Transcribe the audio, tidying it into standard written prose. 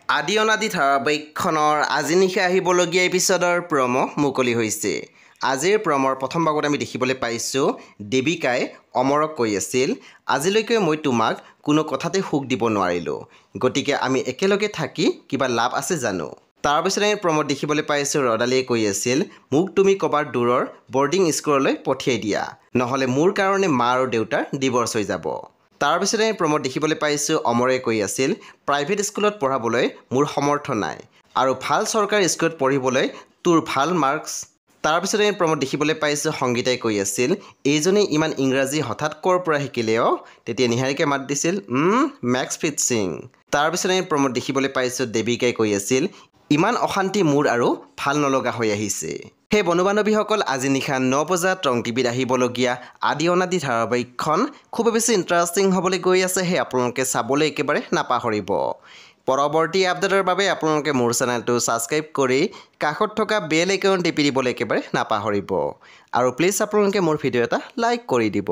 আদি অনাদি ধাৰাবাহিকখনৰ আজি নিশা আহিবলগীয়া এপিছডৰ প্ৰমো মুকলি হৈছে। আজিৰ প্ৰমৰ প্ৰথম ভাগত আমি দেখিবলৈ পাইছোঁ দেৱিকাই অমৰক কৈ আছিল, আজিলৈকে মই তোমাক কোনো কথাতে সুখ দিব নোৱাৰিলোঁ, গতিকে আমি একেলগে থাকি কিবা লাভ আছে জানো। তাৰপিছত আমি প্ৰমত দেখিবলৈ পাইছোঁ ৰদালিয়ে কৈ আছিল, মোক তুমি ক'বাৰ দূৰৰ বৰ্ডিং স্কুললৈ পঠিয়াই দিয়া, নহ'লে মোৰ কাৰণে মা আৰু দেউতাৰ ডিভৰ্চ হৈ যাব। তাৰপিছতে আমি প্ৰমত দেখিবলৈ পাইছোঁ অমৰে কৈ আছিল, প্ৰাইভেট স্কুলত পঢ়াবলৈ মোৰ সমৰ্থ নাই আৰু ভাল চৰকাৰী স্কুলত পঢ়িবলৈ তোৰ ভাল মাৰ্কছ। তাৰপিছতে আমি প্ৰমত দেখিবলৈ পাইছোঁ সংগীতাই কৈ আছিল, এইজনে ইমান ইংৰাজী হঠাৎ ক'ৰ পৰা শিকিলে অ'? তেতিয়া নিহাৰিকে মাত দিছিল, মেক্স ফিটছিং। তাৰপিছতে আমি প্ৰমত দেখিবলৈ পাইছোঁ দেৱিকাই কৈ আছিল, ইমান অশান্তি মোৰ আৰু ভাল নলগা হৈ আহিছে। সেই বন্ধু বান্ধৱীসকল, আজি নিশা 9 বজাত ৰং টিভিত আহিবলগীয়া আদি অনাদি ধাৰাবাহিকখন খুব বেছি ইণ্টাৰেষ্টিং হ'বলৈ গৈ আছে। সেই আপোনালোকে চাবলৈ একেবাৰে নাপাহৰিব। পৰৱৰ্তী আপডেটৰ বাবে আপোনালোকে মোৰ চেনেলটো ছাবস্ক্ৰাইব কৰি কাষত থকা বেল আইকন টিপি দিবলৈ একেবাৰে নাপাহৰিব আৰু প্লিজ আপোনালোকে মোৰ ভিডিঅ' এটা লাইক কৰি দিব।